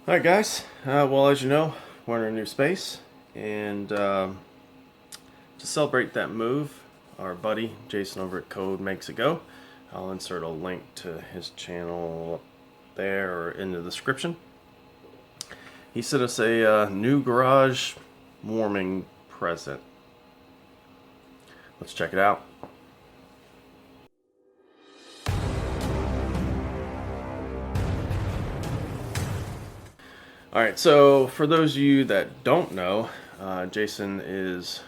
Alright guys, well as you know, we're in a new space, and to celebrate that move, our buddy Jason over at CodeMakesItGo, I'll insert a link to his channel up there or in the description. He sent us a new garage warming present. Let's check it out. Alright, so for those of you that don't know, Jason is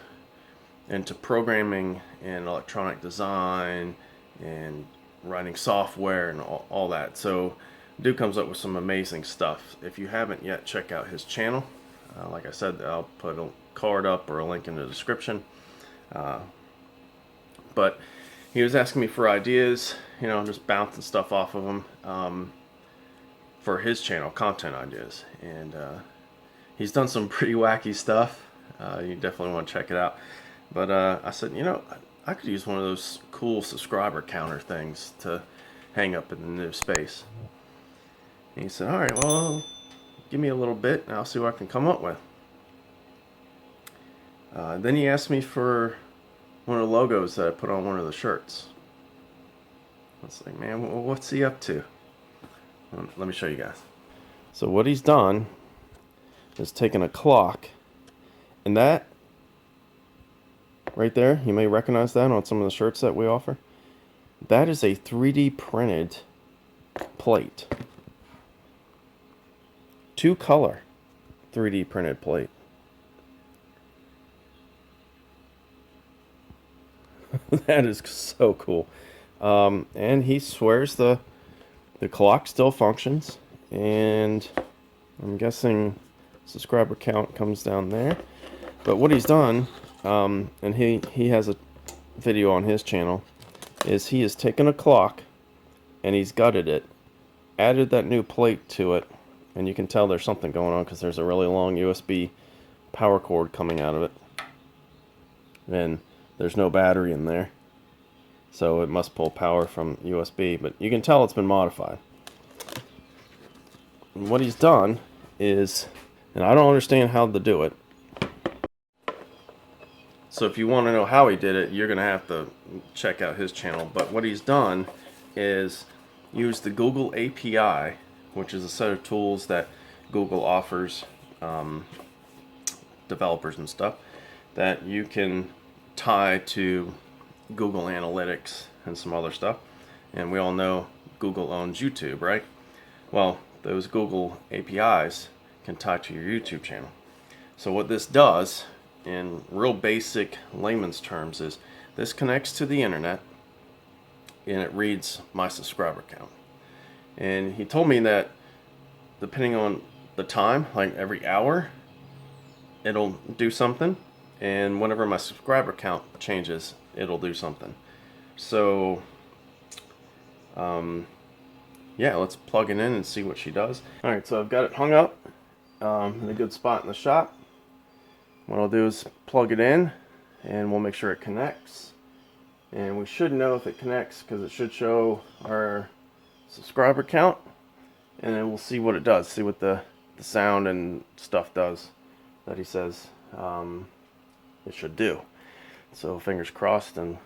into programming and electronic design and writing software and all that. So dude comes up with some amazing stuff. If you haven't yet, check out his channel. Like I said, I'll put a card up or a link in the description. But he was asking me for ideas, you know, just bouncing stuff off of him. For his channel, content ideas, and he's done some pretty wacky stuff. You definitely want to check it out. But I said, you know, I could use one of those cool subscriber counter things to hang up in the new space. And he said, all right, well, give me a little bit and I'll see what I can come up with. Then he asked me for one of the logos that I put on one of the shirts. I was like, man, what's he up to? Let me show you guys. So what he's done is taken a clock, and that right there, you may recognize that on some of the shirts that we offer. That is a 3D printed plate. 2-color 3D printed plate. That is so cool. And he swears the clock still functions, and I'm guessing subscriber count comes down there. But what he's done, and he has a video on his channel, is he has taken a clock and he's gutted it, added that new plate to it, and you can tell there's something going on because there's a really long USB power cord coming out of it, and there's no battery in there. So it must pull power from USB, but you can tell it's been modified. And what he's done is, and I don't understand how to do it, so if you want to know how he did it, you're going to have to check out his channel. But what he's done is use the Google API, which is a set of tools that Google offers developers and stuff, that you can tie to Google Analytics and some other stuff. And we all know Google owns YouTube, right? Well, those Google APIs can tie to your YouTube channel. So what this does, in real basic layman's terms, is this connects to the internet and it reads my subscriber count. And he told me that depending on the time, like every hour, it'll do something, and whenever my subscriber count changes, it'll do something. So yeah, let's plug it in and see what she does. Alright, so I've got it hung up in a good spot in the shop. What I'll do is plug it in and we'll make sure it connects, and we should know if it connects because it should show our subscriber count, and then we'll see what it does, see what the sound and stuff does that he says it should do. So fingers crossed, and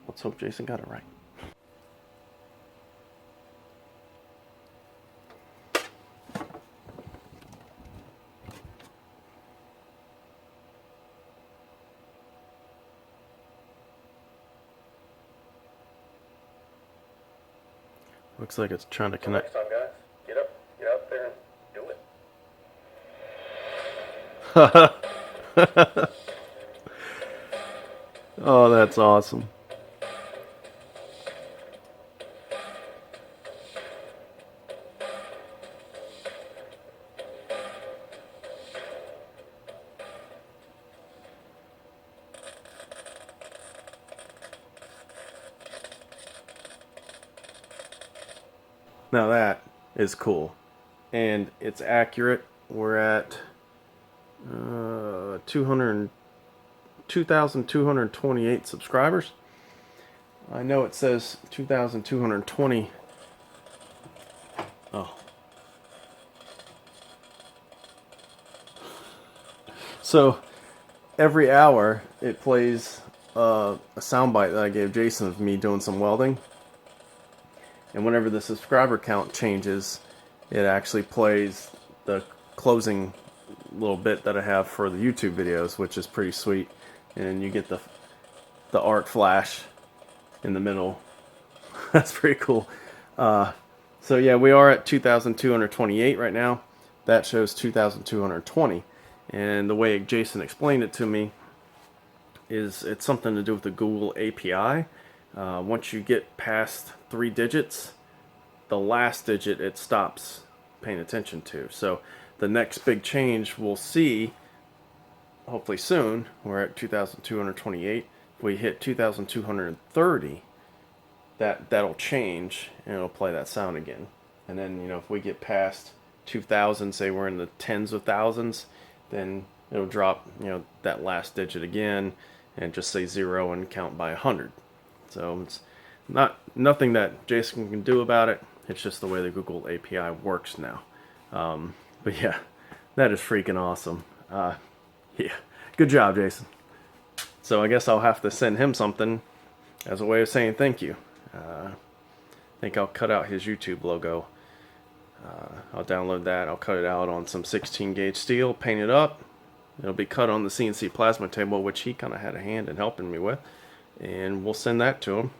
let's hope Jason got it right. Looks like it's trying to connect. Next time, guys, get up there and do it. Oh, that's awesome. Now that is cool, and it's accurate. We're at 2,228 subscribers. I know it says 2,220. Oh, So every hour it plays a soundbite that I gave Jason of me doing some welding. And whenever the subscriber count changes, it actually plays the closing little bit that I have for the YouTube videos, which is pretty sweet. And you get the art flash in the middle. That's pretty cool. So yeah, we are at 2,228 right now. That shows 2,220. And the way Jason explained it to me is it's something to do with the Google API. Once you get past 3 digits, the last digit it stops paying attention to. So the next big change we'll see, hopefully soon, we're at 2,228. If we hit 2,230, that'll change and it'll play that sound again. And then, you know, if we get past 2,000, say we're in the tens of thousands, then it'll drop, you know, that last digit again and just say 0 and count by 100. So it's nothing that Jason can do about it. It's just the way the Google API works now. But yeah, that is freaking awesome. Yeah, good job, Jason. So I guess I'll have to send him something as a way of saying thank you. I think I'll cut out his YouTube logo. I'll download that. I'll cut it out on some 16 gauge steel, paint it up. It'll be cut on the CNC plasma table, which he kind of had a hand in helping me with. And we'll send that to him.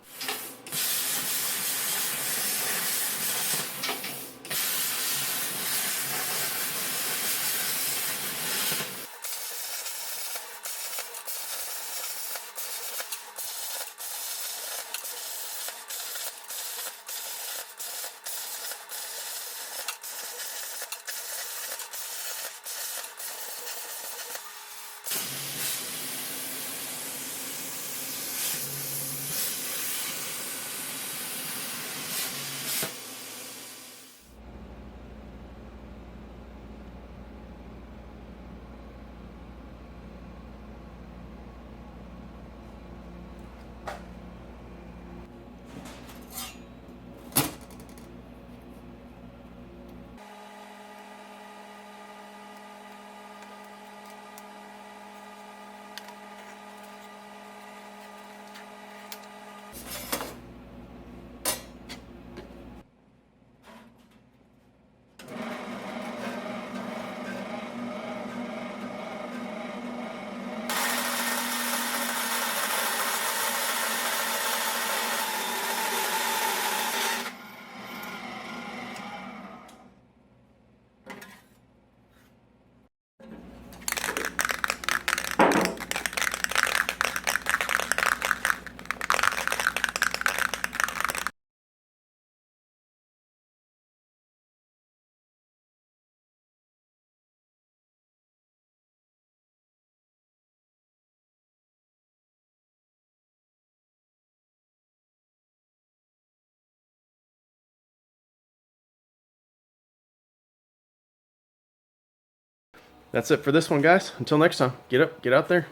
That's it for this one, guys. Until next time, get up, get out there,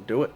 do it.